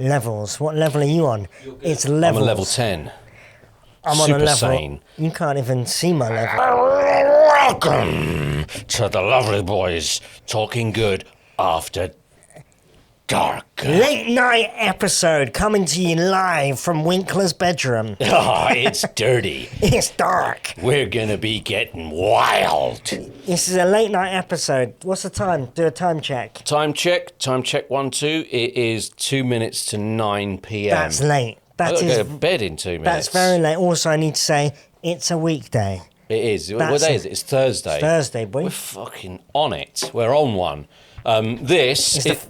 Levels. What level are you on? It's levels. I'm on level 10. I'm Super on a level. sane. You can't even see my level. Welcome to the Lovely Boys Talking Good After Dark. Late night episode coming to you live from Winkler's bedroom. Oh, it's dirty. It's dark. We're gonna be getting wild. This is a late night episode. What's the time? Do a time check. Time check 1, 2. It is 2 minutes to 9 p.m. That's late. I gotta go to bed in 2 minutes. That's very late. Also, I need to say, it's a weekday. It is. What day is it? It's Thursday. It's Thursday, boy. We're fucking on it. We're on one. This is...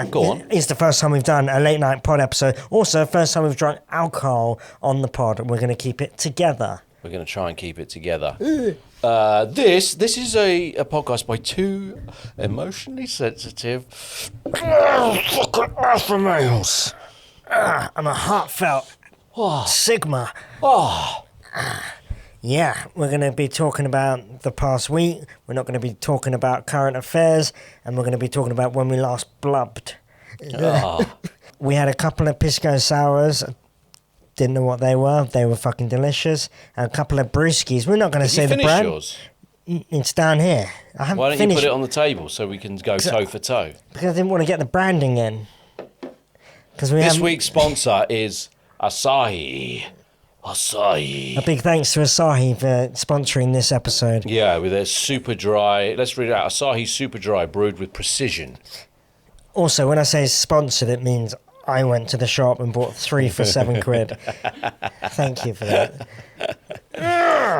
Go on. It's the first time we've done a late night pod episode. Also, first time we've drunk alcohol on the pod. We're going to keep it together. We're going to try and keep it together. This is a podcast by two emotionally sensitive fucking alpha males. I'm a heartfelt Sigma. Yeah, we're going to be talking about the past week. We're not going to be talking about current affairs. And we're going to be talking about when we last blubbed. We had a couple of Pisco Sours. Didn't know what they were. They were fucking delicious. And a couple of brewskis. We're not going to say the brand. Yours? It's down here. I haven't Why don't finished. you put it on the table so we can go toe for toe? Because I didn't want to get the branding in. This week's sponsor is Asahi. A big thanks to Asahi for sponsoring this episode. Yeah, with their super dry. Let's read it out. Asahi super dry, brewed with precision. Also, when I say sponsored, it means I went to the shop and bought 3 for £7. Thank you for that.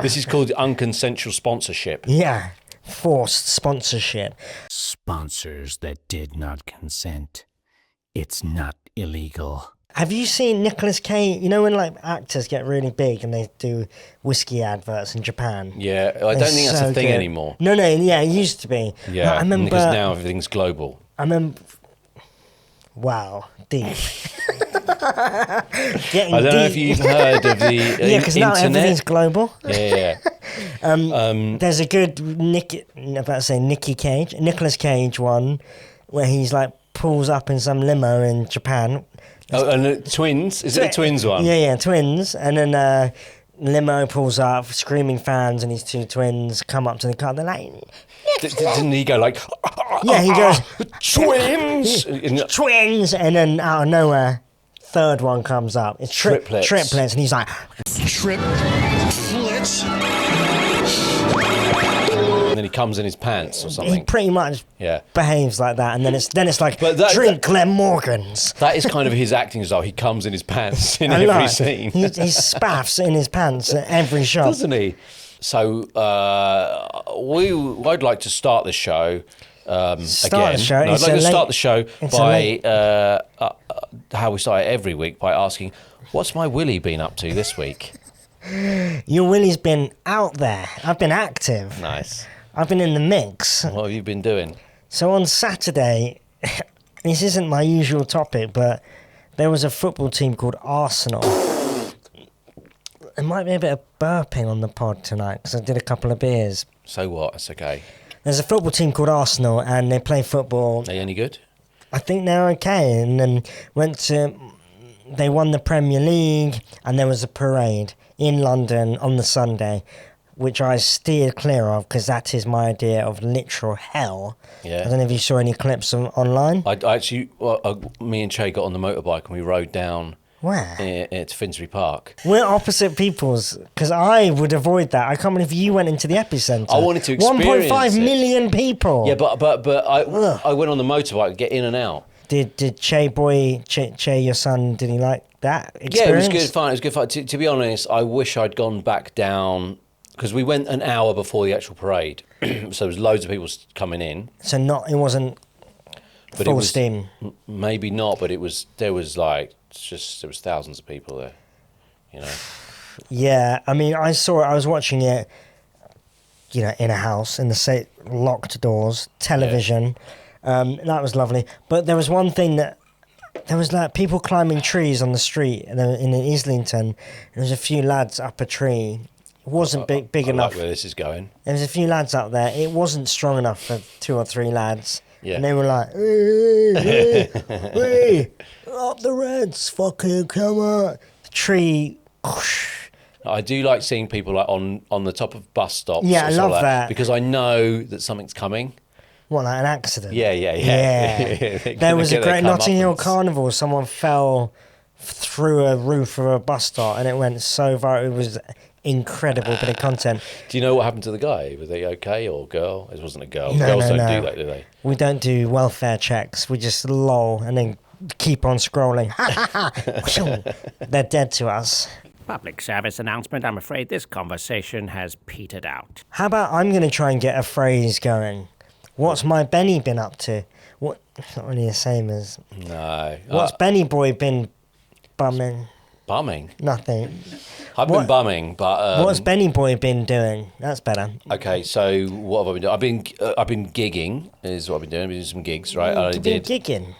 This is called unconsensual sponsorship. Yeah, forced sponsorship. Sponsors that did not consent. It's not illegal. Have you seen Nicolas Cage? You know when like actors get really big and they do whiskey adverts in Japan? Yeah, I don't think that's a thing anymore. No, yeah, it used to be. Yeah, I remember, because now everything's global. I remember... Wow, deep. Getting I don't know deep. if you've heard of the yeah, because now everything's global. Yeah. There's a good Nicolas Cage one where he's like pulls up in some limo in Japan. Oh, and twins? Is it a twins one? Yeah, twins. And then limo pulls up, screaming fans, and his two twins come up to the car. They're like... Didn't he go like... Yeah, he goes... Twins! Twins! And then out of nowhere, third one comes up. It's triplets. Triplets, and he's like... Triplets? And then he comes in his pants or something. He pretty much behaves like that, and then it's like, drink Glenmorgans. That is kind of his acting style. He comes in his pants in every scene. He spaffs in his pants at every shot. Doesn't he? So I'd like to start the show again. I'd like to start the show by how we start it every week, by asking, what's my Willy been up to this week? Your Willy's been out there. I've been active. Nice. I've been in the mix. What have you been doing? So on Saturday, this isn't my usual topic, but there was a football team called Arsenal. There might be a bit of burping on the pod tonight because I did a couple of beers. So what? It's okay. There's a football team called Arsenal and they play football. Are they any good? I think they're okay. And then they won the Premier League and there was a parade in London on the Sunday, which I steered clear of because that is my idea of literal hell. Yeah. I don't know if you saw any clips online. I actually, me and Che got on the motorbike and we rode down. Where? It's Finsbury Park. We're opposite people's, because I would avoid that. I can't believe you went into the epicentre. I wanted to experience 1.5 million people. Yeah, but I went on the motorbike to get in and out. Did Che, your son, did he like that experience? Yeah, it was good fun. It was good fun. To be honest, I wish I'd gone back down, because we went an hour before the actual parade. So there was loads of people coming in. So it wasn't full steam? Maybe not, but there was thousands of people there, you know. Yeah, I mean, I saw it. I was watching it, in a house, in the locked doors, television. Yeah. That was lovely. But there was one thing that there was like people climbing trees on the street in Islington. There was a few lads up a tree. It wasn't big enough. Like where this is going. There was a few lads up there. It wasn't strong enough for 2 or 3 lads. Yeah. And they were like, hey, hey, up the Reds, fucking come on. The tree, whoosh. I do like seeing people like on the top of bus stops. Yeah, or I something love like that. because I know that something's coming. What, like an accident? Yeah. There was a great Notting Hill comeuppance. carnival. Someone fell through a roof of a bus stop and it went so viral. It was incredible bit of content. Do you know what happened to the guy? Was they okay or girl? It wasn't a girl. No, Girls no, don't no. do that, do they? We don't do welfare checks. We just lol and then keep on scrolling. They're dead to us. Public service announcement. I'm afraid this conversation has petered out. How about I'm going to try and get a phrase going? What's my Benny been up to? What? It's not really the same as... No. What's Benny boy been bumming? Bumming? Nothing. I've been bumming, but... What's Benny boy been doing? That's better. Okay, so what have I been doing? I've been gigging, is what I've been doing. I've been doing some gigs, right? You've been gigging.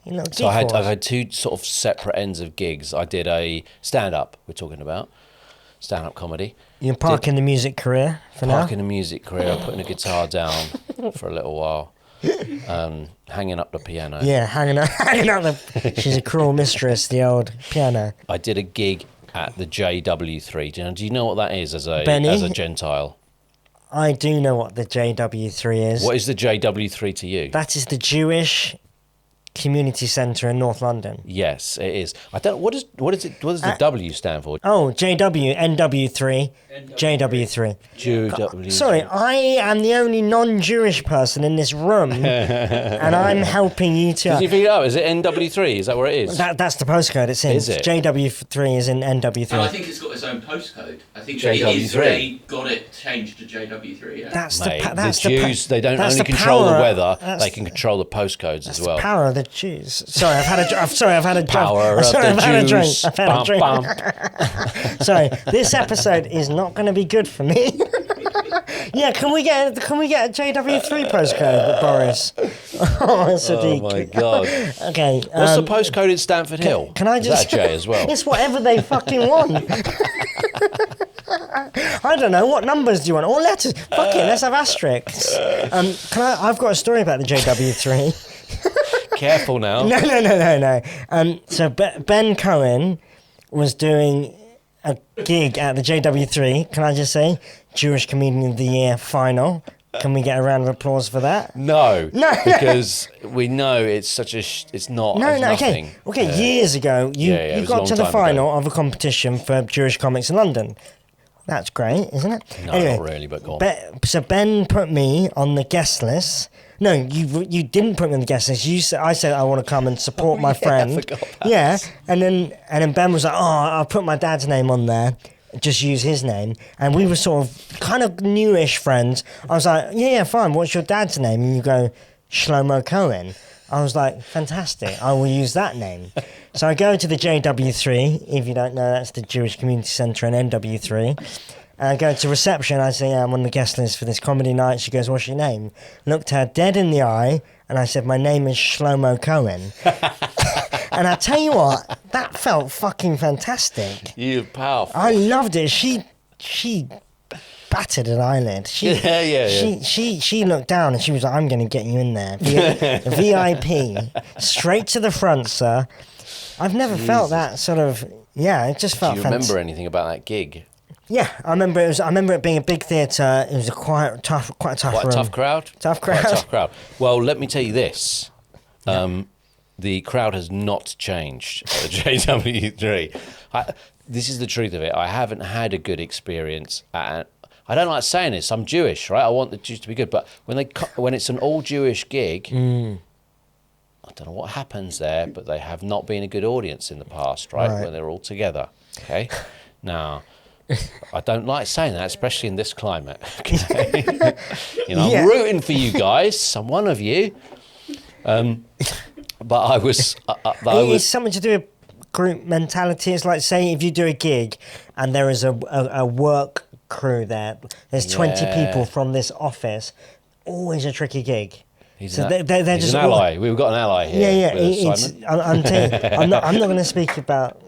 You know, So I've had two sort of separate ends of gigs. I did a stand-up, we're talking about, stand-up comedy. You're parking the music career for now? Parking a music career, putting a guitar down for a little while, hanging up the piano. Yeah, hanging out she's a cruel mistress, the old piano. I did a gig at the JW3. Do you know what that is as a Benny? Gentile? I do know what the JW3 is. What is the JW3 to you? That is the Jewish Community Centre in North London. Yes, it is. I don't. What does the W stand for? Oh, JW, NW3, JW3. JW. Sorry, I am the only non-Jewish person in this room, and I'm helping you Did you to... figure it out? Is it NW3? Is that where it is? That's the postcode, it seems. Is it? JW3 is in NW3. No, I think it's got its own postcode. I think JW3. they got it changed to JW3. Yeah. That's Mate, that's the Jews, they don't that's only the control the power- weather, that's- they can control the postcodes That's as well. the power of the Jews. Sorry, I've had a Power of sorry, the I've had a drink. Jews. I've had a Bum, drink. bum. Sorry, this episode is not going to be good for me. Yeah, can we get a JW3 postcode, Boris? Oh, Sadiq. Oh my god. Okay. What's the postcode in Stamford Hill? Can I Is just? that a J as well? It's whatever they fucking want. I don't know. What numbers do you want? Or letters? Fuck it. Let's have asterisks. I've got a story about the JW3. Careful now. No. So Ben Cohen was doing a gig at the JW3. Can I just say, Jewish Comedian of the Year final. Can we get a round of applause for that? No, because we know it's such a. It's not. No, it's nothing. Okay. Years ago, you it was a got long to the time final ago. of a competition for Jewish comics in London. That's great, isn't it? No, anyway, not really, but go on. So Ben put me on the guest list. No, you didn't put me on the guest list. I said I want to come and support my friend. I forgot about yeah, this. and then Ben was like, oh, I'll put my dad's name on there. Just use his name. And we were sort of kind of newish friends. I was like, yeah, fine. What's your dad's name? And you go, Shlomo Cohen. I was like, fantastic. I will use that name. So I go to the JW3. If you don't know, that's the Jewish Community Centre in NW3. And I go to reception. I say, yeah, I'm on the guest list for this comedy night. She goes, what's your name? Looked her dead in the eye. And I said, my name is Shlomo Cohen. And I tell you what, that felt fucking fantastic. You're powerful. I loved it. She battered an eyelid. Yeah. She looked down and she was like, I'm going to get you in there. VIP. Straight to the front, sir. I've never felt that sort of, it just felt Do you fantastic. remember anything about that gig? Yeah, I remember it being a big theatre. It was a quite a tough Quite room. a tough crowd? Tough Quite a crowd. tough crowd. Well, let me tell you this. The crowd has not changed at the JW3. This is the truth of it. I haven't had a good experience at... I don't like saying this. I'm Jewish, right? I want the Jews to be good. But when it's an all-Jewish gig, I don't know what happens there, but they have not been a good audience in the past, right? When they're all together, okay? Now... I don't like saying that, especially in this climate. Okay? I'm rooting for you guys. I'm one of you. But I was. It's something to do with group mentality. It's like, say, if you do a gig and there is a work crew there, there's 20 people from this office, always a tricky gig. He's So an they're just ally. We've got an ally here. I'm not going to speak about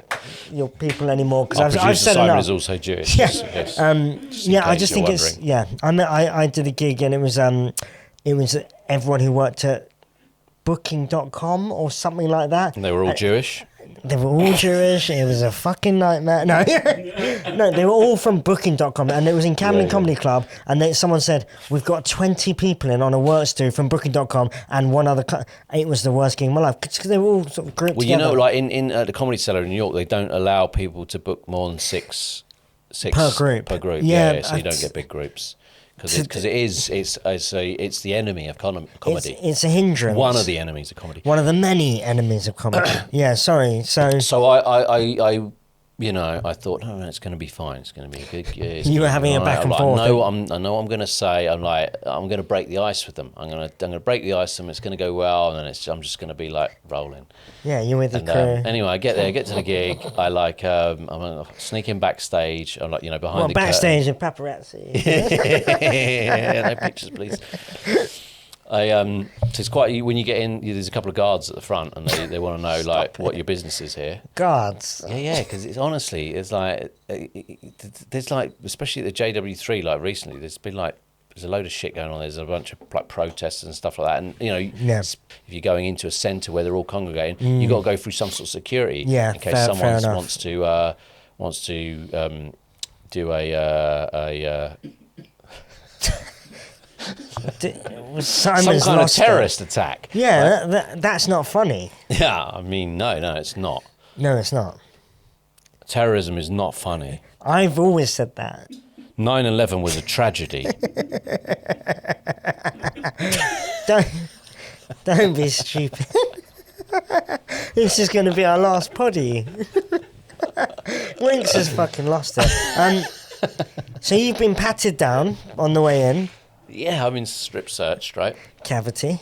your people anymore because I've said Simon enough. is also Jewish. Yeah. Yes. I just think it's I did a gig and it was everyone who worked at Booking.com or something like that. And they were all Jewish. They were all Jewish. It was a fucking nightmare. No, no, they were all from Booking.com, and it was in Camden Comedy Club. And someone said, "We've got 20 people in on a work stu from Booking.com and one other." It was the worst gig of my life because they were all sort of grouped together. Well, you know, like in the Comedy Cellar in New York, they don't allow people to book more than six per group. Per group, Yeah, so you don't get big groups. Because it's the enemy of comedy. It's a hindrance. One of the enemies of comedy. One of the many enemies of comedy. Yeah, sorry. So I you know, I thought, no, it's going to be fine. It's going to be a good year. You were having a back and forth. I know what I'm going to say. I'm going to break the ice with them. I'm going to break the ice, and it's going to go well, and then I'm just going to be like rolling. Yeah, you're with the crew. Anyway, I get there, get to the gig. I I'm sneaking backstage. I'm like, you know, behind the backstage and paparazzi. yeah, no pictures, please. So it's quite, when you get in, there's a couple of guards at the front, and they want to know like what your business is here. Guards. Yeah, because it's honestly, it's like there's like, especially at the JW3, like recently, there's a load of shit going on. There's a bunch of like protests and stuff like that, and you know, if you're going into a centre where they're all congregating, you got to go through some sort of security in case someone wants to do a. Some kind of terrorist attack. Yeah, that's not funny. Yeah, I mean, no, it's not. No, it's not. Terrorism is not funny. I've always said that. 9/11 was a tragedy. Don't be stupid. This is going to be our last poddy. Winks has fucking lost it. So you've been patted down on the way in. Yeah, I've been strip searched, right? Cavity.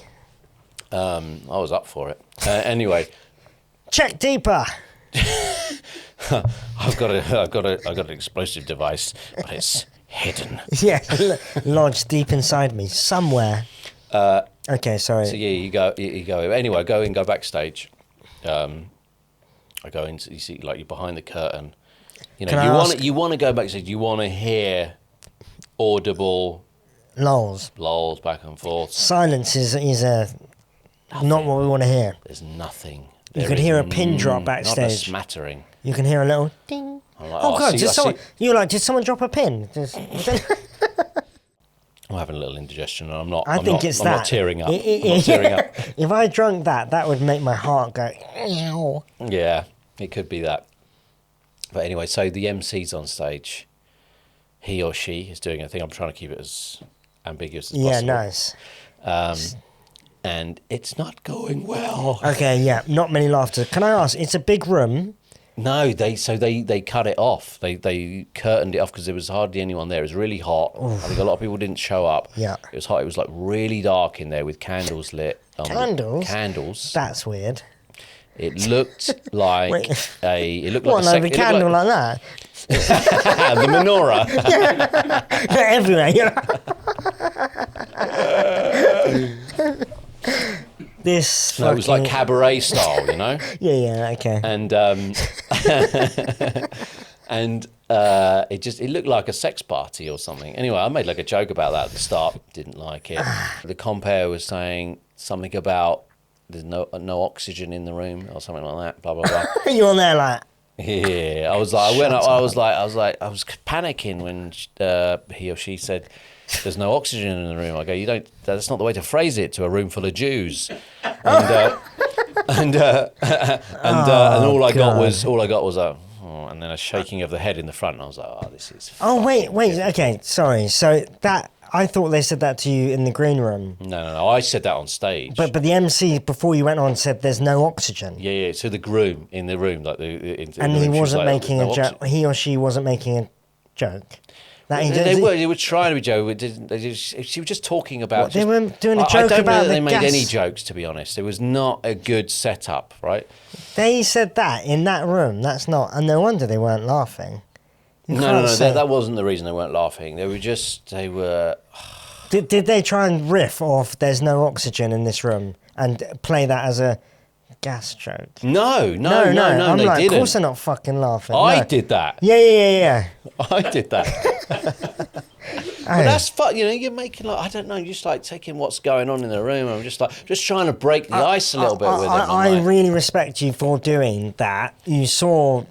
I was up for it. Anyway, check deeper. I've got an explosive device, but it's hidden. Yeah, lodged deep inside me somewhere. Okay, sorry. So yeah, you go. Anyway, I go backstage. I go into, you see, like, you're behind the curtain. You know, you want to go backstage. You want to hear audible lols back and forth. Silence is not what we want to hear. There's nothing. You could hear a pin drop backstage. Not a smattering. You can hear a little ding. I'm like, oh God! Did someone drop a pin? I'm having a little indigestion, and I'm not. I'm not tearing up. I'm not tearing up. If I drunk that would make my heart go. Ew. Yeah, it could be that. But anyway, so the MC's on stage. He or she is doing a thing. I'm trying to keep it as ambiguous as possible. Yeah, nice. And it's not going well. Okay, yeah, not many laughter. Can I ask? It's a big room. No, they cut it off. They curtained it off because there was hardly anyone there. It was really hot. Oof. I think a lot of people didn't show up. Yeah, it was hot. It was like really dark in there with candles lit. Candles. Candles. That's weird. It looked like a candle like that. The menorah. Everywhere, you know. This. No, it was like cabaret style, you know. Yeah, okay. And and it looked like a sex party or something. Anyway, I made like a joke about that at the start. Didn't like it. The compere was saying something about there's no oxygen in the room or something like that. Blah blah blah. You on there like? Yeah, I was like, I was panicking when he or she said, "There's no oxygen in the room." I go, that's not the way to phrase it to a room full of Jews. And all I got was and then a shaking of the head in the front. And I was like, oh, this is. Oh wait, okay, sorry. So that. I thought they said that to you in the green room. No. I said that on stage. But the MC before you went on said there's no oxygen. Yeah. So the groom in the room, like he wasn't making a joke. He or she wasn't making a joke. They were trying to be joking. She was just talking about. They were doing a joke about the gas. I don't know that they made any jokes, to be honest. It was not a good setup, right? They said that in that room. That's not, and no wonder they weren't laughing. No. That wasn't the reason they weren't laughing. They were. Did they try and riff off "There's no oxygen in this room" and play that as a gas joke? No. I'm they like, didn't. Of course they're not fucking laughing. I did that. Yeah. I did that. But that's fun. You know, you're making like, I don't know, you're just like taking what's going on in the room. I'm just trying to break the ice a little bit with it. I really respect you for doing that. You saw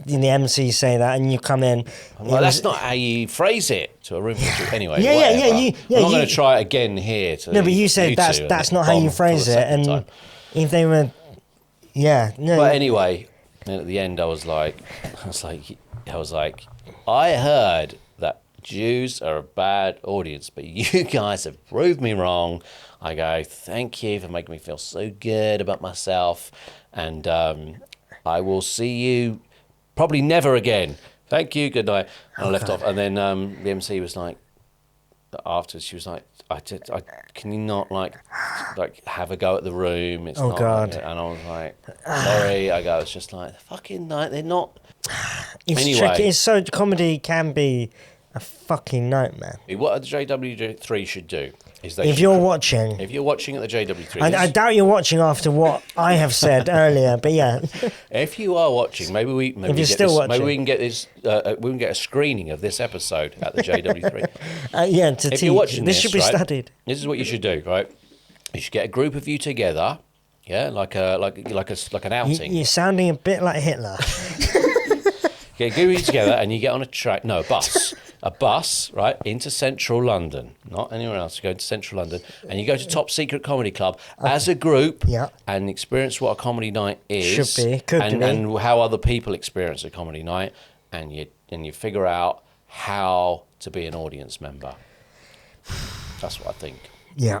the MC say that, and you come in. Well, that's not how you phrase it to a room full of anyway. Yeah. I'm not going to try it again here. No, but you said that's not how you phrase it, and if they were, no. But anyway, then at the end, I was like, I heard that Jews are a bad audience, but you guys have proved me wrong. I go, thank you for making me feel so good about myself, and I will see you probably never again. Thank you, good night. And I left off, and then the MC was like, after she was like, can you not like have a go at the room? It's not God. Like, and I was like, sorry. I go, it's just like fucking night. They're not. It's anyway, tricky. It's so comedy can be a fucking nightmare. What the JW3 should do is if you're watching at the JW3, I doubt you're watching after what I have said earlier, but yeah. If you are watching, maybe we If you're still watching, maybe we can get this. We can get a screening of this episode at the JW3. To if you're watching this should be right, studied. This is what you should do, right? You should get a group of you together, like an outing. You're sounding a bit like Hitler. Get a group of you together, and you get on a bus, right, into central London, not anywhere else. You go to central London, and you go to Top Secret Comedy Club as a group, and experience what a comedy night is, and how other people experience a comedy night, and you figure out how to be an audience member. That's what I think. Yeah.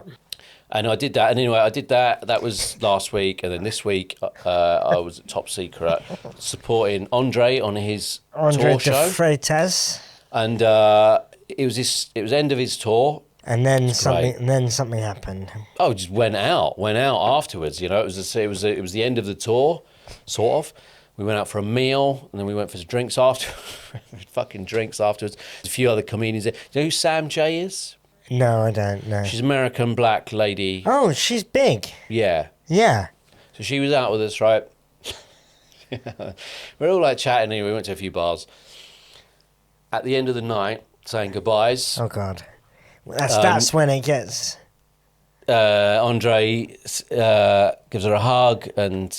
And I did that, and anyway, I did that. That was last week, and then this week I was at Top Secret supporting Andre on his tour show. Freitas. And it was end of his tour. And then something happened. Oh, it just went out afterwards. You know, it was the end of the tour, sort of. We went out for a meal, and then we went for drinks after, fucking drinks afterwards. A few other comedians there. Do you know who Sam J is? No, I don't know. She's an American black lady. Oh, she's big. Yeah. Yeah. So she was out with us, right? We're all like chatting here. We went to a few bars. At the end of the night, saying goodbyes. Oh God, that's when it gets. Andre gives her a hug and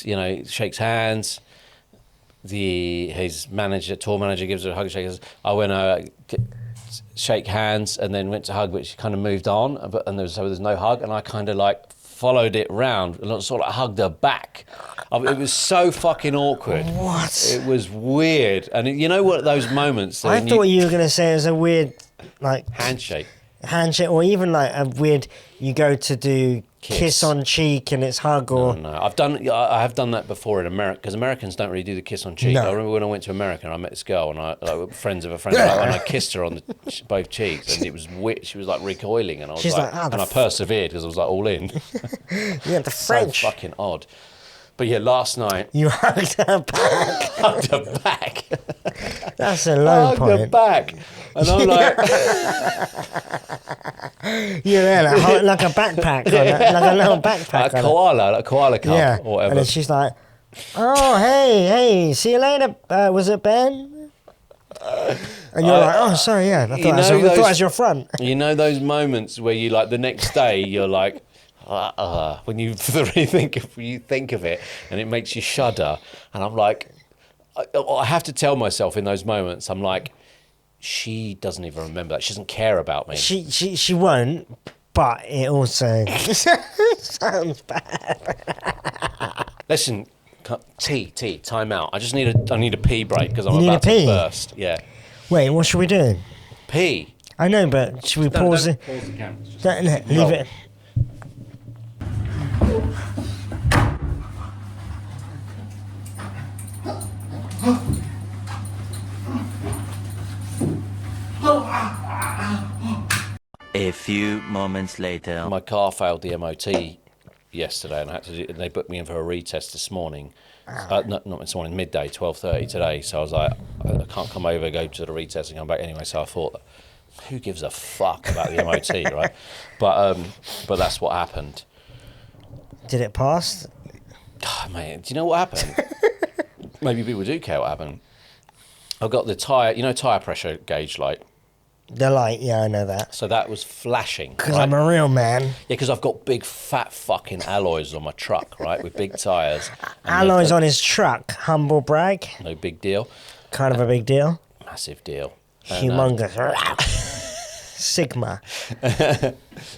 shakes hands. His tour manager gives her a hug. Shakes. I went shake hands and then went to hug, but she kind of moved on. And there's no hug, and I kind of like followed it round and sort of hugged her back. It was so fucking awkward. What? It was weird. And you know what, those moments... I thought you were going to say it was a weird, like... Handshake, or even like a weird, you go to do kiss on cheek and it's hug or... No. I have done that before in America, because Americans don't really do the kiss on cheek. No. I remember when I went to America and I met this girl and friends of a friend, and I kissed her on both cheeks, and it was weird. She was like recoiling, and I was I persevered because I was like all in. Yeah, the French. So fucking odd. But yeah, last night... You hugged her back. Hugged her back. That's a low point. Hugged her back. And I'm like... You're there like a backpack. Like a little backpack. Like a koala cup or whatever. And then she's like, oh, hey, see you later. Was it Ben? And you're like, oh, sorry, yeah. I thought it was your front. You know those moments where you like the next day, you're like... when you think of it, and it makes you shudder. And I'm like, I have to tell myself in those moments, I'm like, she doesn't even remember that. She doesn't care about me. She won't, but it also sounds bad. Listen, time out. I need a pee break because I'm about to burst. Yeah. Wait, what should we do? Pee. I know, but should we pause it? Pause the camera. Leave it. A few moments later. My car failed the MOT yesterday, and they booked me in for a retest this morning. Not this morning, midday, 12:30 today. So I was like, I can't come over, go to the retest and come back anyway. So I thought, who gives a fuck about the MOT, right? But that's what happened. Did it pass? God, man, do you know what happened? Maybe people do care what happened. I've got the tyre pressure gauge light The light, yeah, I know that. So that was flashing. Because right? I'm a real man. Yeah, because I've got big fat fucking alloys on my truck, right, with big tyres. Alloys on his truck, humble brag. No big deal. Kind of a big deal. Massive deal. And, Humongous. Sigma.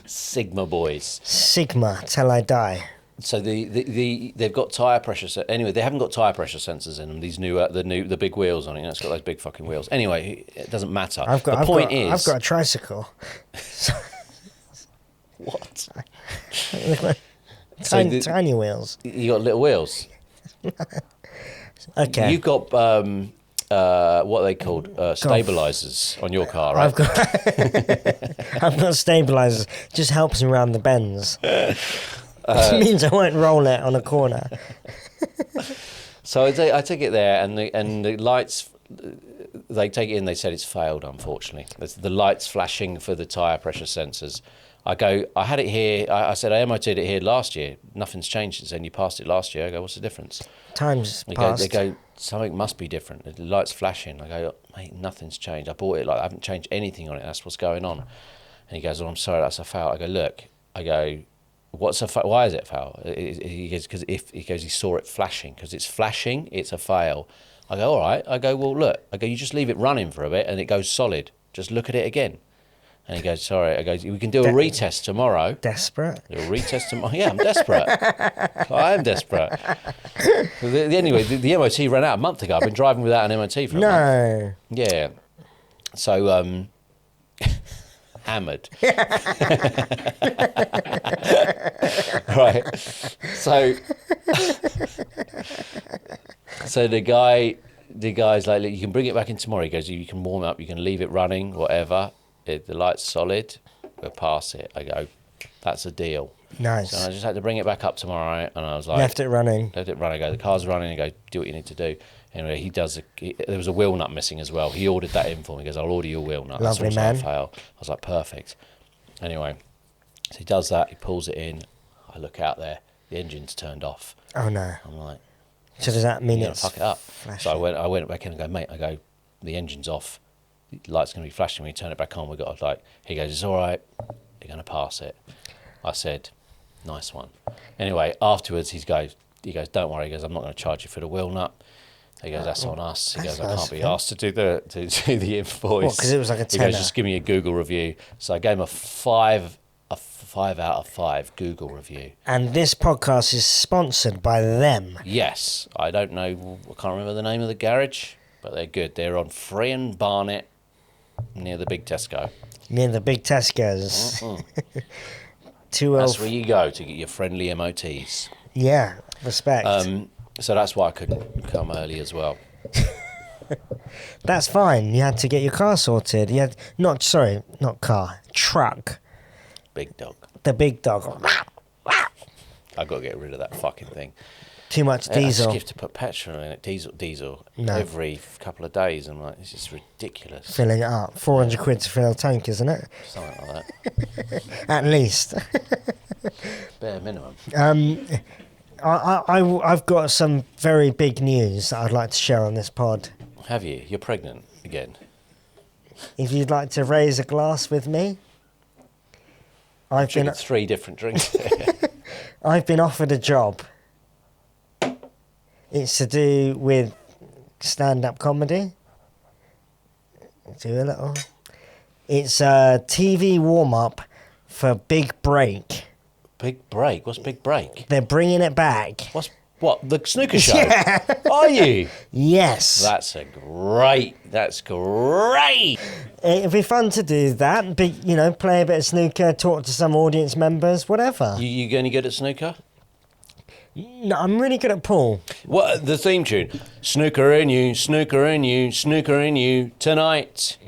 Sigma boys. Sigma, till I die. So they've got tyre pressure. Anyway, they haven't got tyre pressure sensors in them. These the big wheels on it. It's got those big fucking wheels. Anyway, it doesn't matter. I've got a tricycle. What? Tiny wheels. You got little wheels. Okay. You've got what are they called? Stabilizers on your car, right? I've got stabilizers. Just helps me around the bends. It means I won't roll it on a corner. So I take it there, and the lights. They take it in. They said it's failed. Unfortunately, the lights flashing for the tyre pressure sensors. I had it here. I said I MOT'd it here last year. Nothing's changed since then. You passed it last year. I go, what's the difference? Time's passed. They go, something must be different. The light's flashing. I go, mate, nothing's changed. I bought it. I haven't changed anything on it. That's what's going on. And he goes, I'm sorry, that's a foul. I go, look. I go, what's a fail? Why is it foul? He goes, because he saw it flashing. Because it's flashing, it's a fail. I go, all right. I go, well, look. I go, you just leave it running for a bit and it goes solid. Just look at it again. And he goes, sorry. I go, we can do a retest tomorrow. Desperate? Do a retest tomorrow. Yeah, I'm desperate. I am desperate. Anyway, the MOT ran out a month ago. I've been driving without an MOT for a month. Yeah. So, hammered. Right. So the guy's like, look, you can bring it back in tomorrow. He goes, you can warm it up, you can leave it running, whatever. The light's solid, we'll pass it. I go, that's a deal. Nice. So I just had to bring it back up tomorrow, and I was like, left it running. I go, the car's running. I go, do what you need to do. Anyway, there was a wheel nut missing as well. He ordered that in for me. He goes, I'll order you a wheel nut. Lovely, that's man. I fail. I was like, perfect. Anyway, so he does that. He pulls it in. I look out there. The engine's turned off. Oh no. I'm like, so does that mean you're it's gonna fuck it up? flashing? So I went back in and go, mate. I go, the engine's off. The light's gonna be flashing. When you turn it back on, we got like. He goes, it's all right. You're gonna pass it. I said, nice one. Anyway, afterwards he goes, don't worry. He goes, I'm not going to charge you for the wheel nut. He goes, that's on us. He goes, I can't be asked to do the invoice. What, because it was like a 10? He goes, just give me a Google review. So I gave him a 5 out of 5 Google review. And this podcast is sponsored by them. Yes. I don't know, I can't remember the name of the garage, but they're good. They're on Free and Barnet near the big Tesco. Near the big Tesco's. That's where you go to get your friendly MOTs. Yeah, respect. So that's why I couldn't come early as well. That's fine. You had to get your car sorted. You had not car, truck. Big dog. The big dog. I've got to get rid of that fucking thing. Too much diesel. I just have to put petrol in it, diesel No. every couple of days. I'm like, this is ridiculous. Filling it up. 400 quid to fill a tank, isn't it? Something like that. At least. Bare minimum. I've got some very big news that I'd like to share on this pod. Have you? You're pregnant again. If you'd like to raise a glass with me, I've been 3 different drinks. I've been offered a job. It's to do with stand-up comedy. Do a little. It's a TV warm-up for Big Break. Big Break? What's Big Break? They're bringing it back. What? The snooker show? Yeah. Are you? Yes. That's great. It'd be fun to do that. Play a bit of snooker, talk to some audience members, whatever. You any good at snooker? No, I'm really good at pool. What, the theme tune? Snooker in you, snooker in you, snooker in you tonight.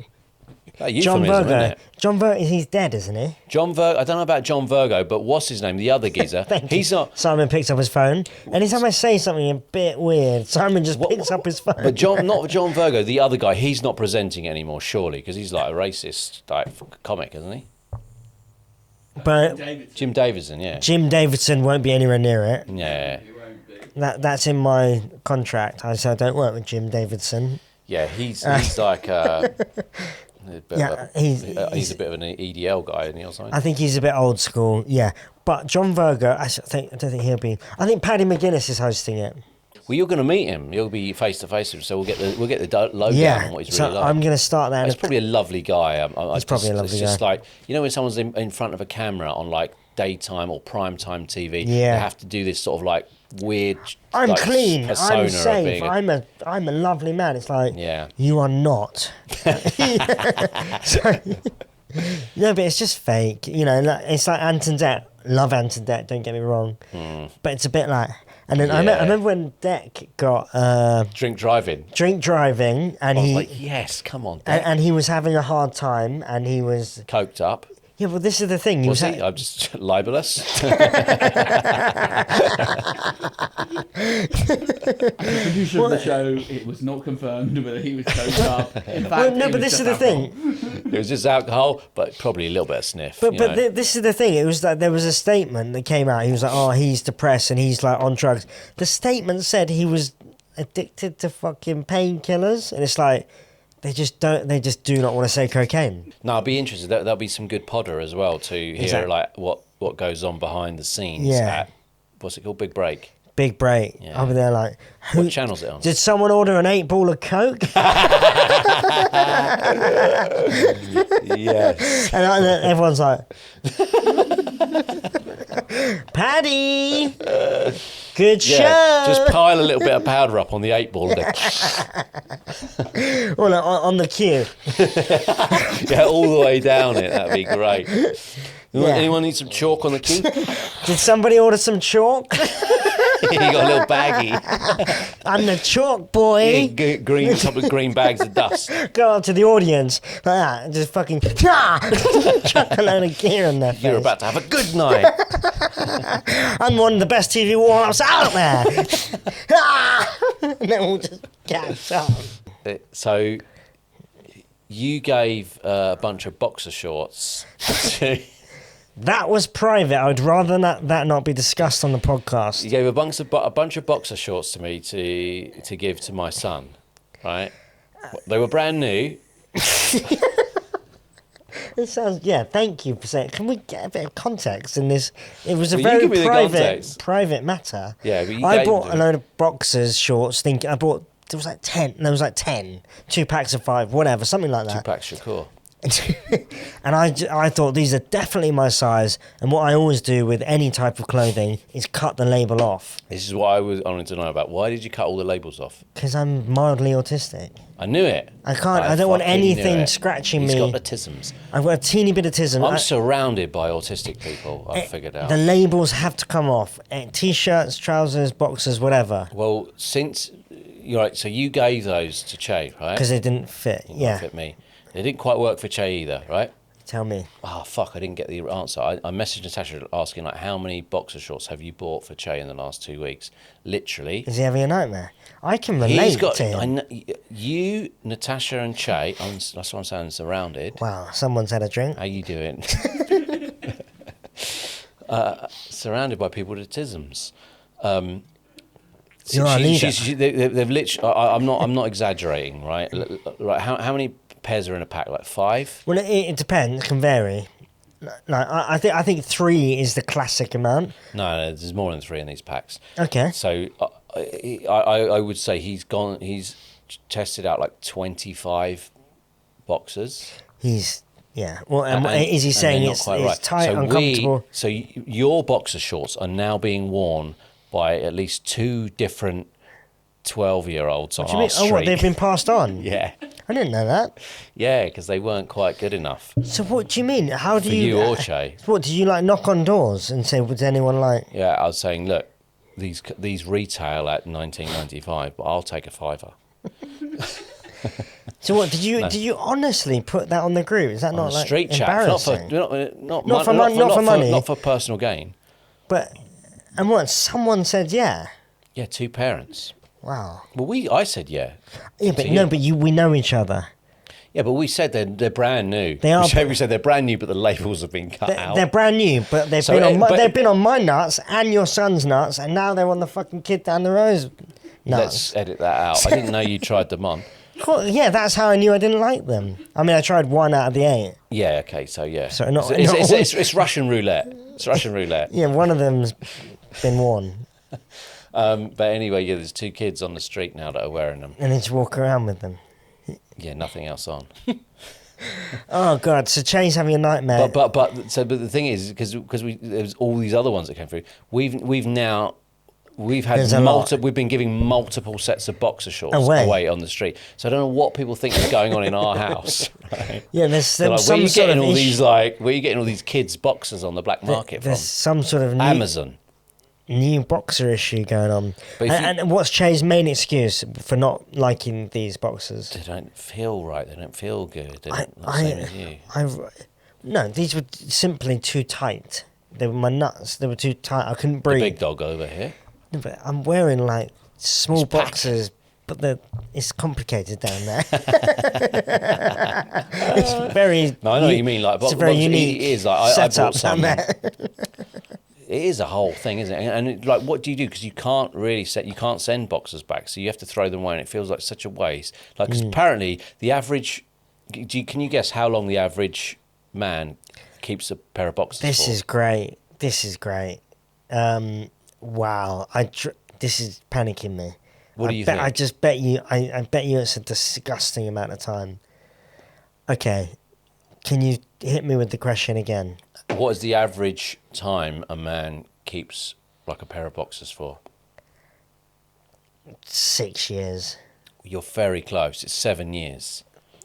John Virgo. Isn't it? John Virgo, he's dead, isn't he? John Virgo. I don't know about John Virgo, but what's his name? The other geezer. He's not. Simon picks up his phone. Anytime I say something a bit weird, Simon just picks up his phone. But not John Virgo. The other guy. He's not presenting it anymore, surely, because he's like a racist comic, isn't he? But Jim Davidson. Yeah. Jim Davidson won't be anywhere near it. Yeah. That's in my contract. I said I don't work with Jim Davidson. Yeah. He's like. He's a bit of an EDL guy, isn't he, or something? I think he's a bit old school, yeah. But John Virgo, I don't think he'll be. I think Paddy McGuinness is hosting it. Well, you're going to meet him. You'll be face to face with him, so we'll get the lowdown Yeah, on what he's so really like. I'm going to start that. He's probably a lovely guy. He's probably a lovely It's just guy. like, you know, when someone's in front of a camera on like daytime or primetime TV, Yeah. they have to do this sort of like weird. I'm like, clean. persona I'm of safe. being I'm a lovely man. It's like, Yeah. you are not. So, no, but it's just fake. You know, it's like Anton Deck. Love Anton Deck. Don't get me wrong. But it's a bit like. And then I remember when Deck got drink driving. And I was he like, yes, come on, Deck. and he was having a hard time, and he was. Coked up. Yeah, well, this is the thing. Was he? I'm just libelous. The producer of the show, it was not confirmed whether he was coked up. In fact, Well, no, it but was this is just the alcohol. thing. It was just alcohol, but probably a little bit of sniff. But you know. this is the thing. It was like there was a statement that came out. He was like, "Oh, he's depressed and he's like on drugs." The statement said he was addicted to fucking painkillers, and it's like they just do not want to say cocaine. No, I'll be interested. There'll be some good podder as well to hear Exactly. like what goes on behind the scenes. Yeah. At, what's it called? Big Break. Big break. Yeah. I'll be there like, What channel's it on? did someone order an 8-ball of coke? Yes. And everyone's like, Paddy, good show. Yeah. Just pile a little bit of powder up on the 8-ball. Well, like, on the queue. Yeah, all the way down it. That'd be great. Yeah. Anyone need some chalk on the queue? Did somebody order some chalk? You got a little baggie. I'm the chalk boy. Green, couple of green bags of dust. Go up to the audience like that and just fucking chuck a load of gear in their face. You're about to have a good night. I'm one of the best TV warm-ups out there. And then we'll just catch up. So, you gave a bunch of boxer shorts to... That was private. I would rather that not be discussed on the podcast. You gave a bunch of boxer shorts to me to give to my son, right? They were brand new. It sounds, yeah, thank you for saying. Can we get a bit of context in this? It was a Well, you very give me the context. private matter. Yeah, but you I gave bought them a to me. load of boxers shorts thinking, there was like 10, 2 packs of 5, whatever, something like that. Tupac Shakur. And I thought these are definitely my size, and what I always do with any type of clothing is cut the label off, This is what I wanted to know about. Why did you cut all the labels off? because I'm mildly autistic. I knew it. I don't want fucking knew anything it. scratching He's me. got autisms. I've got a teeny bit of autism. I'm surrounded by autistic people, I've figured out. The labels have to come off. T-shirts, trousers, boxers, whatever, Well, since... You're right, so you gave those to Che, right? because they didn't fit. Didn't Yeah, fit me. They didn't quite work for Che either, right? tell me. Oh, fuck, I didn't get the answer. I messaged Natasha asking, like, how many boxer shorts have you bought for Che in the last 2 weeks? Literally. Is he having a nightmare? I can relate to him. You, Natasha and Che, that's what I'm saying, surrounded. Wow, someone's had a drink. How you doing? Surrounded by people with autisms. You're our leader. They've literally. I'm not exaggerating, right? Right. How many pairs are in a pack? Like 5? Well, it depends. It can vary. Like I think 3 is the classic amount. No, there's more than 3 in these packs. Okay. So I would say he's tested out like 25 boxers. Yeah. Well, And- is he and saying they're not it's quite right. tight, So uncomfortable? Your boxer shorts are now being worn by at least 2 different 12-year-olds on What do you our mean? street. Oh, what, they've been passed on? Yeah, I didn't know that. yeah, because they weren't quite good enough So what do you mean? How do for you... you or Che. What, do you like knock on doors and say, would anyone like... Yeah, I was saying, look, these retail at $19.95, but I'll take a $5. So what, did you honestly put that on the group? Is that On not the like street chat, not for embarrassing? not for money. not for personal gain. But, and what, someone said yeah? Yeah, 2 parents. Wow. Well, I said yeah. Yeah, but To no, you. but we know each other. Yeah, but we said they're brand new. They are, We said they're brand new, but the labels have been cut out. They're brand new, but they've So, been on but- they've been on my nuts and your son's nuts, and now they're on the fucking kid down the road's nuts. Let's edit that out. I didn't know you tried them on. Cool. Yeah, that's how I knew I didn't like them. I mean, I tried 1 out of the 8. Yeah. Okay. So yeah. So not- it's Russian roulette. It's Russian roulette. Yeah, one of them's been won. But anyway, yeah. There's 2 kids on the street now that are wearing them. And then just walk around with them. Yeah. Nothing else on. Oh God! So Jay's having a nightmare. But the thing is, because there's all these other ones that came through. We've had There's a lot. we've been giving multiple sets of boxer shorts Away. away on the street. So I don't know what people think is going on in our house. Right? Yeah, there's They're like, some where are you sort getting of all issue- these where are you getting all these kids boxers on the black market There's from? some sort of Amazon. new boxer issue going on. But if And what's Jay's main excuse for not liking these boxers? They don't feel right. They don't feel good. They're not the same as you. No, these were simply too tight. They were my nuts. They were too tight. I couldn't The breathe. big dog over here. No, but I'm wearing like small It's packed. boxers, but it's complicated down there. It's very. No, I know what you mean. Like, it's a very boxer- unique it is like I setup bought some. down there. It is a whole thing, isn't it? And like, what do you do? Because you can't really you can't send boxers back, so you have to throw them away, and it feels like such a waste. Like, because apparently the average, can you guess how long the average man keeps a pair of boxers This for? is great. This is great. Wow. This is panicking me. What do you bet, think? I just bet you. I bet you it's a disgusting amount of time. Okay. Can you hit me with the question again? What is the average time a man keeps like a pair of boxers for? 6 years. You're very close. It's 7 years.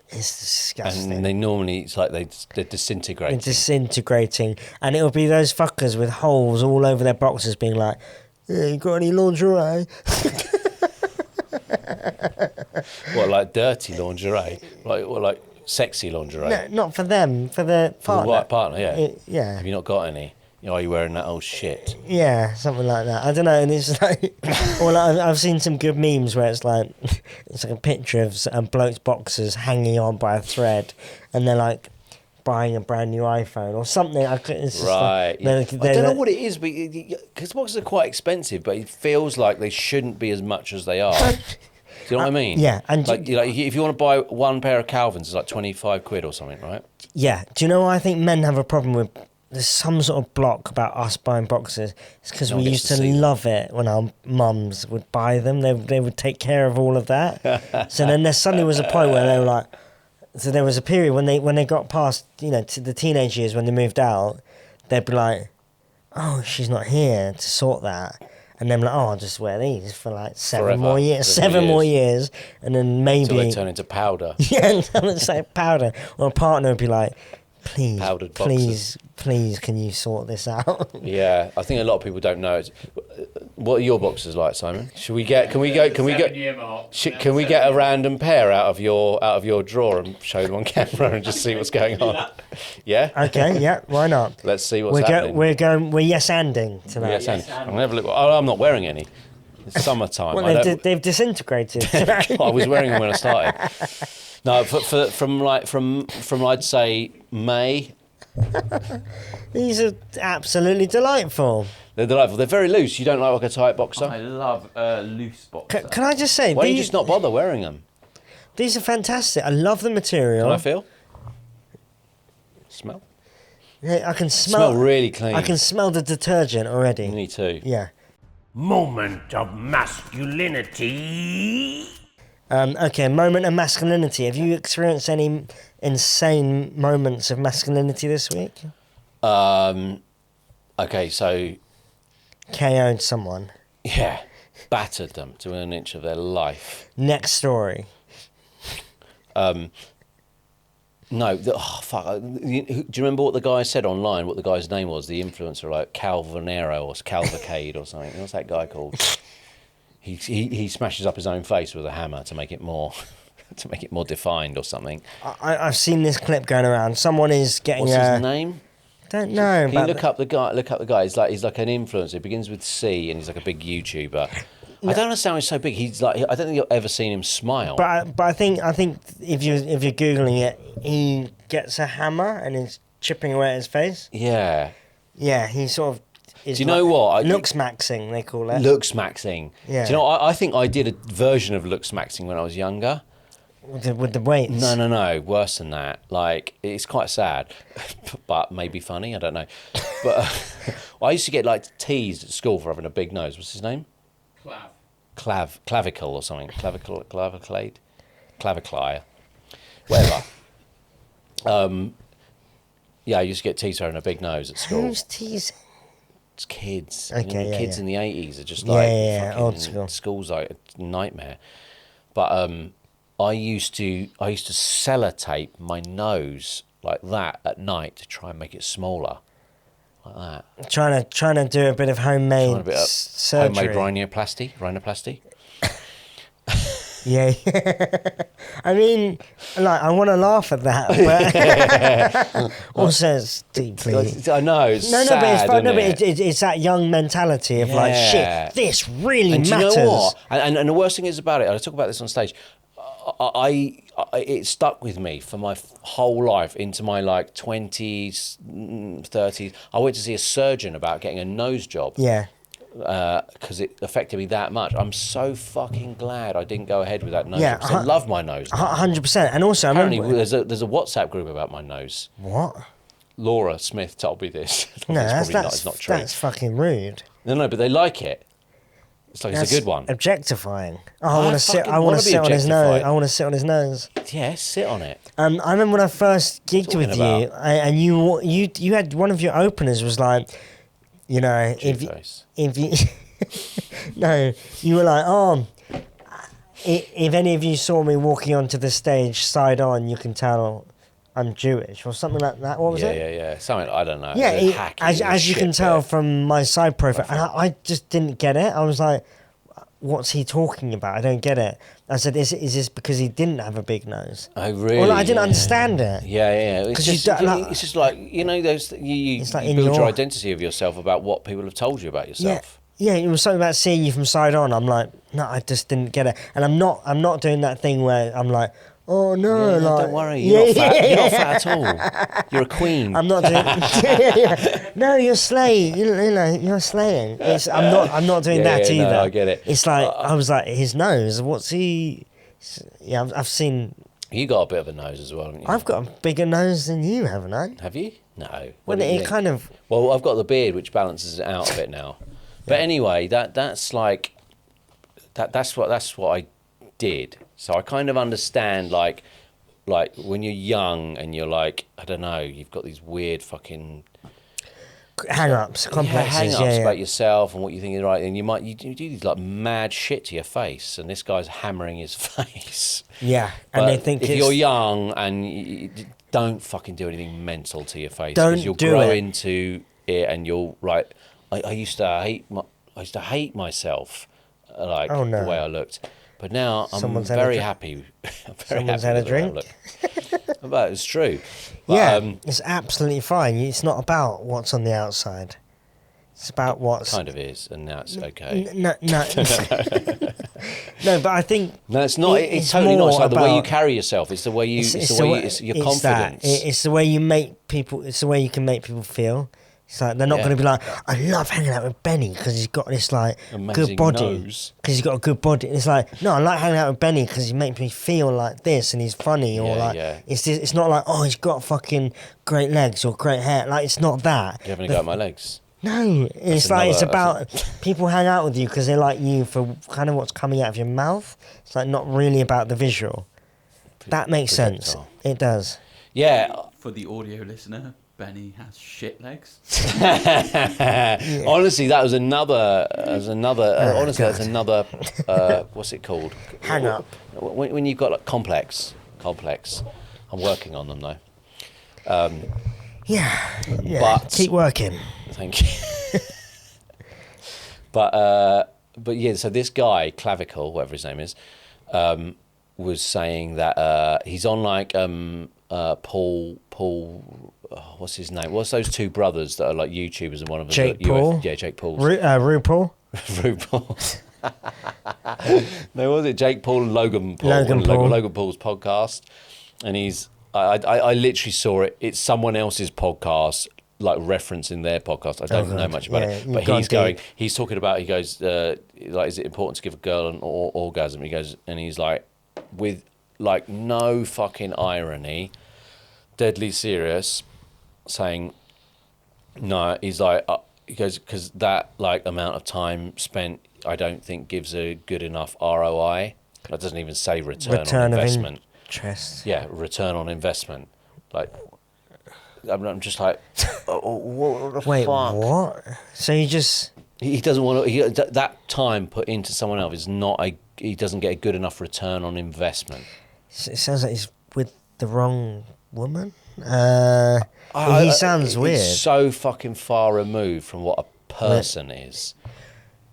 It's disgusting. And they normally, it's like they're disintegrating. It's disintegrating, and it'll be those fuckers with holes all over their boxes, being like, "Hey, you got any lingerie?" What, like dirty lingerie? Like sexy lingerie? No, not for them. For the For the partner. right partner, yeah. Yeah. Have you not got any? Are you wearing that old shit? Yeah, something like that. I don't know, and it's like, or like I've seen some good memes where it's like a picture of a bloke's boxers hanging on by a thread, and they're like buying a brand new iPhone or something. It's just Right. Like, Yeah. I don't know what it is, but because boxers are quite expensive, but it feels like they shouldn't be as much as they are. Do you know what I mean? yeah, and like if you want to buy one pair of Calvins, it's like 25 quid or something, right? Yeah. Do you know what I think men have a problem with? There's some sort of block about us buying boxers. It's because No we one used gets to to see them. love it when our mums would buy them. They would take care of all of that. So then there suddenly was a point where they were like, so there was a period when they got past, to the teenage years when they moved out, they'd be like, oh, she's not here to sort that. And then like, oh, I'll just wear these for like seven Forever. more years, 7 more years, and then maybe Until they turn into powder. yeah, it's like powder. Or a partner would be like, please, Powdered please, can you sort this out? Yeah, I think a lot of people don't know. What are your boxers like, Simon? Can we get can we get a random pair out of your drawer and show them on camera and just see what's going on? Yeah. Okay, yeah, why not? Let's see what's happening. We're yes-anding tonight. Yes, and I'm gonna have a look. Oh, I'm not wearing any. It's summertime. Well, they've disintegrated. I was wearing them when I started. No, from I'd say May. These are absolutely delightful. They're delightful. They're very loose. You don't like a tight boxer? I love loose boxer. Can I just say, Why don't you these, just not bother wearing them? these are fantastic. I love the material. Can I feel? Smell? Yeah, I can smell. really clean. I can smell the detergent already. Me too. Yeah. Moment of masculinity. Okay, moment of masculinity. Have you experienced any insane moments of masculinity this week? Okay, so KO'd someone. yeah, battered them to an inch of their life. Next story. No, fuck. Do you remember what the guy said online? What the guy's name was? The influencer, like Calvanero or Calvacade or something. What's that guy called? He smashes up his own face with a hammer to make it more defined or something. I've seen this clip going around. Someone is getting What's his name? Don't know. Can you look up the guy? Look up the guy. He's like an influencer. He begins with C, and he's like a big YouTuber. I don't understand why he's so big. He's like, I don't think you've ever seen him smile. But I think if you're googling it, he gets a hammer and is chipping away at his face. Yeah. Yeah, he sort of. Is Do you know what? Looks maxing, they call it. Looks maxing. Yeah. Do you know? I think I did a version of looks maxing when I was younger. with the weights. No, worse than that. Like, it's quite sad, but maybe funny. I don't know. But I used to get like teased at school for having a big nose. What's his name? Clavicle or something. Claviclade, whatever. Yeah, I used to get teased for having a big nose at school. Who's teasing? It's kids. Okay, kids yeah. in the 80s are just like fucking old school. School's like a nightmare. But I used to sellotape my nose like that at night to try and make it smaller, like that. Trying to do a bit of homemade surgery. Homemade rhinoplasty. Yeah. I mean, like, I want to laugh at that, but also it's deeply. I know. It's No, sad, but it's fun. No, but isn't it? it's that young mentality of like, Yeah. shit, this really And do matters. you know what? And the worst thing is about it, I talk about this on stage, it stuck with me for my whole life into my like 20s, 30s. I went to see a surgeon about getting a nose job. Yeah. Because it affected me that much. I'm so fucking glad I didn't go ahead with that nose Yeah, job, 'cause I love my nose. 100%. And also, I Apparently, remember. there's a WhatsApp group about my nose. What? Laura Smith told me this. No, it's not true. That's fucking rude. No, but they like it. It's like it's a good one. Objectifying. Oh, I I want to sit. fucking I want wanna to be sit on his nose. objectified. I want to sit on his nose. Yeah, sit on it. I remember when I first gigged Talking with you, and you had one of your openers was like, you know, if you no, you were like, oh, if any of you saw me walking onto the stage side on, you can tell I'm Jewish or something like that. What was it? Yeah. Something, I don't know. Yeah, It was hacky, as you can shit tell bit. from my side profile, and I just didn't get it. I was like, what's he talking about? I don't get it. I said, is this because he didn't have a big nose? Oh, really? Well, I didn't understand it. Yeah. It's 'Cause it's just like, you know, those you It's like you in build your your- identity of yourself about what people have told you about yourself. Yeah, it was something about seeing you from side on. I'm like, no, I just didn't get it. And I'm not doing that thing where I'm like, oh no, Yeah, like, don't worry, you're not fat. You're not fat at all. You're a queen. I'm not doing. No, you're slaying. You know, you're slaying. I'm not doing that yeah, either. no, I get it. It's like I was like, his nose. What's he? Yeah, I've seen. You got a bit of a nose as well, haven't you? I've got a bigger nose than you, haven't I? Have you? No. Well, What do you it think? kind of. Well, I've got the beard, which balances it out a bit now. But anyway, that's like that's what I did. So I kind of understand like when you're young and you're like, I don't know, you've got these weird fucking Hang-ups, complexes, hang-ups about yourself and what you think is right, and you do these like mad shit to your face, and this guy's hammering his face. Yeah, But and they think if it's, you're young and you don't fucking do anything mental to your face, Don't because you'll do grow it. into it, and you'll right. I used to hate myself, like Oh, no. the way I looked, but now I'm Someone's had a very drink. happy. I'm very Someone's happy had a with the way I drink. look. But it's true. But, yeah, it's absolutely fine. It's not about what's on the outside. It's about what's. kind of is, and now it's okay. No. No, but I think. No, it's not. It's totally not. It's like the way you carry yourself. It's the way you. It's the way. It's your confidence. It's the way you make people. It's the way you can make people feel. It's like they're not Yeah. going to be like, I love hanging out with Benny because he's got this like Amazing good body. nose. Because he's got a good body. It's like, no, I like hanging out with Benny because he makes me feel like this and he's funny or Yeah, like yeah. it's not like, oh, he's got fucking great legs or great hair. Like it's not that. You having a go at my legs? No, it's like it's another- about people hang out with you because they like you for kind of what's coming out of your mouth. It's like not really about the visual. That makes sense. projectile. It does. Yeah. For the audio listener, Benny has shit legs. Honestly, that was another. Honestly, God. that's another. What's it called? Hang up. When you've got like complex. I'm working on them though. Yeah. But- keep working. Thank you. But yeah, so this guy, Clavicle, whatever his name is, was saying that he's on like Paul. What's his name? What's those two brothers that are like YouTubers and one of them? Jake Paul? Yeah, Jake Paul. RuPaul. RuPaul. No, was it Jake Paul and Logan Paul? Logan on Paul. Logan Paul's podcast, and he's. I literally saw it. It's someone else's podcast, like referencing their podcast. I don't know God. much about Yeah, it, you've but gone he's going. deep. He's talking about. He goes, like, is it important to give a girl an orgasm? He goes, and he's like, with like no fucking irony, deadly serious, saying, no, he's like, he goes, because that like amount of time spent, I don't think gives a good enough ROI. That doesn't even say return on investment. Interest. Yeah, return on investment. Like, I'm just like, what the Wait, fuck? what? So you just... He doesn't want to. That time put into someone else is not a. He doesn't get a good enough return on investment. It sounds like he's with the wrong woman. He sounds weird. He's so fucking far removed from what a person is.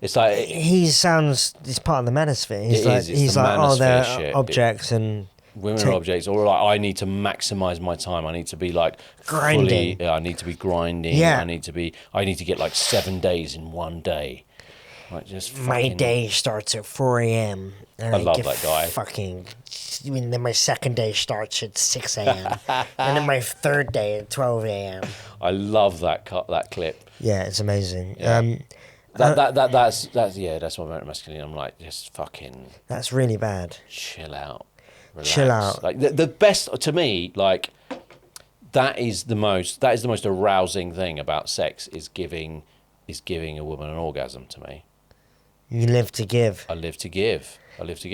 It's like He sounds... He's part of the manosphere. He's It like, is, it's he's the like, oh, they're manosphere shit. objects and... women are objects, or like I need to maximize my time. I need to be like Grinding. I need to be grinding. Yeah. I need to get like 7 days in one day. Like just My fucking, day starts at 4 a.m. and I love get that guy. Fucking... And then my second day starts at 6 a.m. and then my third day at 12 a.m. I love that clip. Yeah, it's amazing. Yeah. That's my moment of masculinity. I'm like, just fucking That's really bad. chill out. Relax. Chill out. Like the best to me, like that is the most arousing thing about sex is giving a woman an orgasm to me. You live to give. I live to give. You live to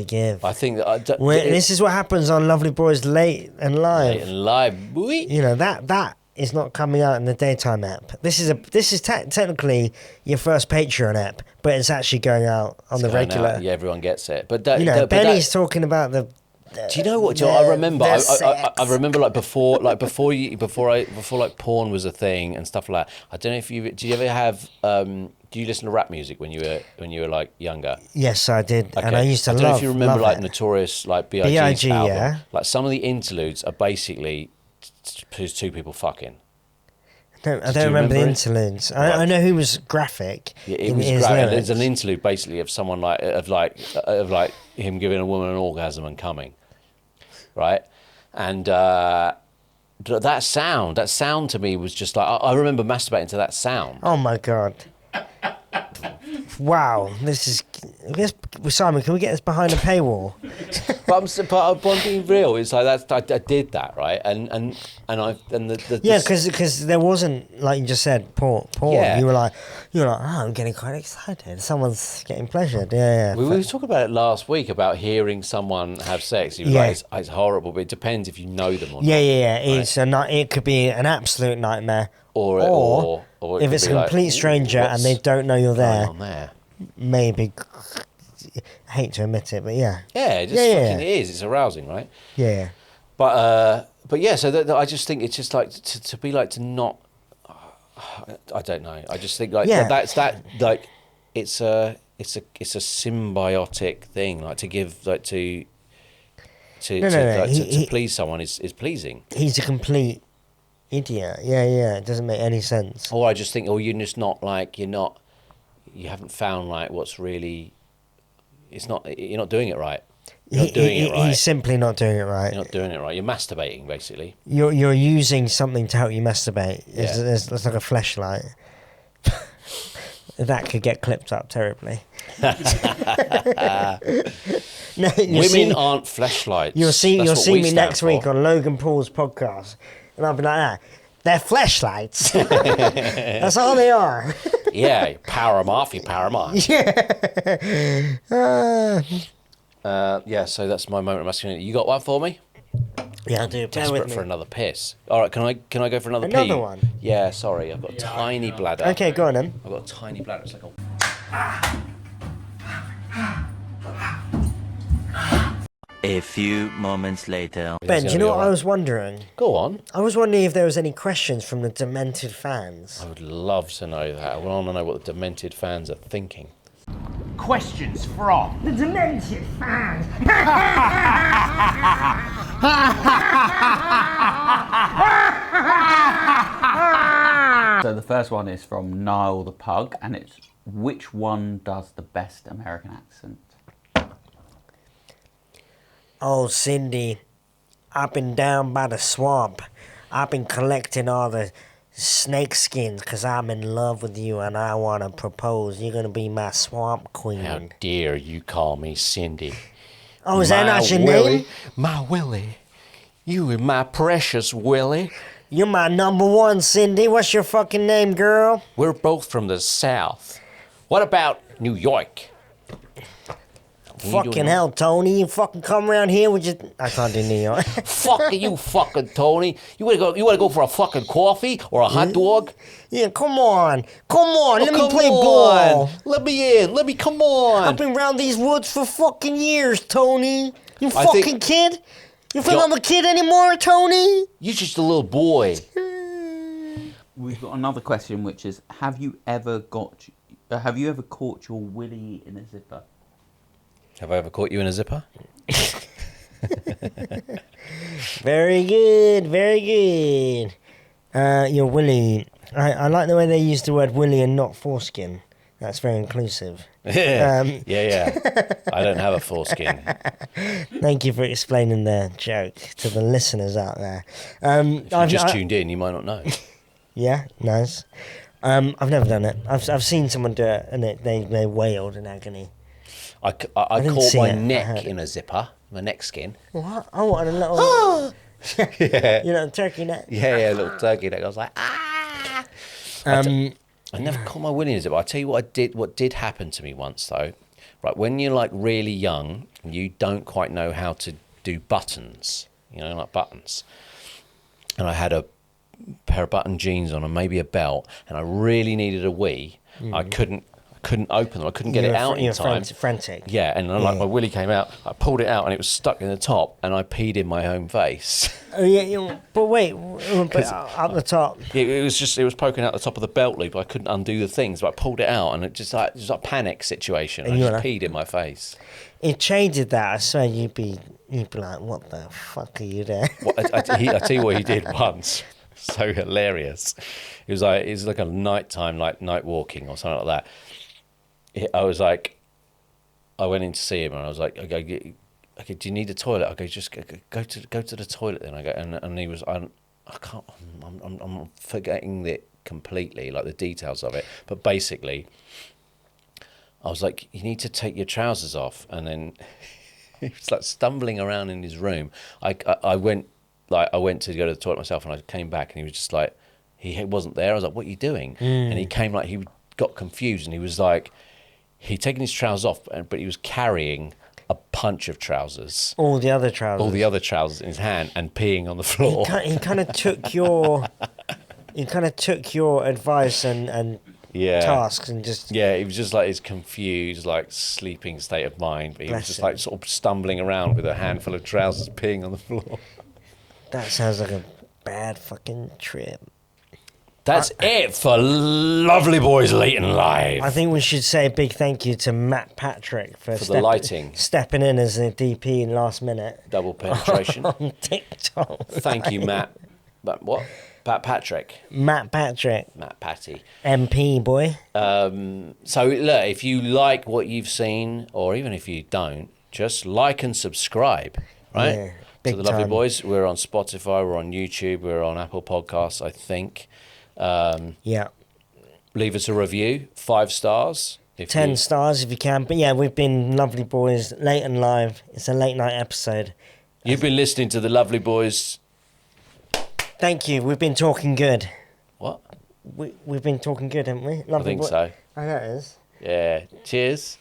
give. I think that This is what happens on Lovely Boys Late and Live. Late and live, boy. You know, that is not coming out in the daytime app. This is technically your first Patreon app, but it's actually going out on the Going regular. out, yeah, everyone gets it. But Benny's talking about the... Do you know what? I remember. I remember like before like porn was a thing and stuff like that. I don't know if you. Do you ever have? Do you listen to rap music when you were like younger? Yes, I did, Okay. and I used to love. I don't know if you remember like it. Notorious like B.I.G's B.I.G., album. yeah. Like some of the interludes are basically two people fucking. I don't remember the interludes. I know who was graphic. Yeah, it in was his great. lyrics. There's an interlude basically of someone of him giving a woman an orgasm and coming, right? And that sound to me was just like I remember masturbating to that sound. Oh my god! Wow, this is. Simon, can we get this behind a paywall? But I'm being real. It's like I did that, right? And Yeah, because there wasn't, like you just said, porn. Yeah. You were like, oh, I'm getting quite excited. Someone's getting pleasured. Yeah. we were talking about it last week about hearing someone have sex. You were like, it's horrible, but it depends if you know them or not. Yeah. It's it could be an absolute nightmare. Or if it's a complete stranger and they don't know you're there, there. maybe. I hate to admit it, but yeah. Yeah, it just fucking is. It's arousing, right? Yeah. But yeah, so that I just think it's just like to be like to not. I don't know. I just think like that's like it's a symbiotic thing. Like to give like to please someone is pleasing. He's a complete idiot. Yeah. It doesn't make any sense. Or I just think, you're just not like you haven't found like what's really. You're not doing it right. You're not doing it right. He's simply not doing it right. You're not doing it right. You're masturbating, basically. You're using something to help you masturbate. Yeah. It's like a fleshlight. That could get clipped up terribly. No, Women aren't fleshlights. You'll see me next week on Logan Paul's podcast, and I'll be like that. They're fleshlights. That's all they are. Yeah, you power them off. Yeah. So that's my moment of masculinity. You got one for me? Yeah, I do. Desperate for another piss. All right, can I go for another pee? Another one? Yeah, sorry, I've got a tiny bladder. Okay, go on then. I've got a tiny bladder. It's like a... A few moments later. Ben, do you know what I was wondering? Go on. I was wondering if there was any questions from the demented fans. I would love to know that. I want to know what the demented fans are thinking. Questions from The demented fans. So the first one is from Niall the Pug, and it's which one does the best American accent? Oh, Cindy, I've been down by the swamp. I've been collecting all the snake skins because I'm in love with you and I want to propose. You're going to be my swamp queen. How dare you call me Cindy? Oh, is that not your Willy, name? My Willy. You are my precious Willy. You're my number one, Cindy. What's your fucking name, girl? We're both from the South. What about New York? Fucking hell, Tony. You fucking come around here with your... I can't do New York. Fuck you, fucking Tony. You wanna go for a fucking coffee or a hot dog? Yeah, come on. Come on. Let me Come play on. ball. Let me in. Let me come on. I've been around these woods for fucking years, Tony. You I fucking think- kid? You feel Yo- I'm a kid anymore, Tony? You're just a little boy. We've got another question, which is: Have you ever caught your willy in a zipper? Have I ever caught you in a zipper? Very good, very good. Your Willy. I like the way they use the word Willy and not foreskin. That's very inclusive. Yeah. I don't have a foreskin. Thank you for explaining the joke to the listeners out there. If you just tuned in, you might not know. Yeah, nice. I've never done it. I've seen someone do it, and they wailed in agony. I didn't caught see my it, I neck heard in a zipper, my neck skin. What? I wanted a little... Yeah. You know, turkey neck. Yeah, little turkey neck. I was like, ah! I never caught my willy in a zipper. I'll tell you what did happen to me once, though. Right, when you're, like, really young, you don't quite know how to do buttons. You know, like buttons. And I had a pair of button jeans on and maybe a belt, and I really needed a wee. I couldn't open them. I couldn't get it out in time. Frantic. Yeah, and then, like, my willy came out. I pulled it out, and it was stuck in the top, and I peed in my own face. Oh yeah, but wait, but up the top. It was poking out the top of the belt loop. I couldn't undo the things, but I pulled it out, and it just like a panic situation. And I you just were like- peed in my face. If Che did that, I swear you'd be like, what the fuck are you doing? I tell you what he did once. So hilarious. It was like a nighttime, like night walking or something like that. I went in to see him, and I was like, okay, do you need a toilet? I go, just go to the toilet then. I go, and he was, I'm forgetting it completely, like the details of it. But basically, I was like, you need to take your trousers off, and then he was like stumbling around in his room. I went to go to the toilet myself, and I came back, and he was just like, he wasn't there. I was like, what are you doing? And he came like, he got confused, and he was like, he'd taken his trousers off, but he was carrying a bunch of trousers. All the other trousers In his hand and peeing on the floor. He kind of took your advice and tasks and just... Yeah, he was just like his confused, like sleeping state of mind. But he was Bless just him. like sort of stumbling around with a handful of trousers peeing on the floor. That sounds like a bad fucking trip. That's it for Lovely Boys Late and Live. I think we should say a big thank you to Matt Patrick for the lighting. stepping in as a DP in last minute Double penetration. on TikTok. Thank you, Matt. But what? Pat Patrick. Matt Patrick, Matt Patty. MP boy. So look, if you like what you've seen, or even if you don't, just like and subscribe, right? Yeah, to big the Lovely time. Boys. We're on Spotify, we're on YouTube, we're on Apple Podcasts, I think. Yeah. Leave us a review, 5 stars. 10 stars if you can. But yeah, we've been Lovely Boys late and live. It's a late night episode. You've been listening to the Lovely Boys. Thank you. We've been talking good. What? We've been talking good, haven't we? I think so. I know it is. Yeah. Cheers.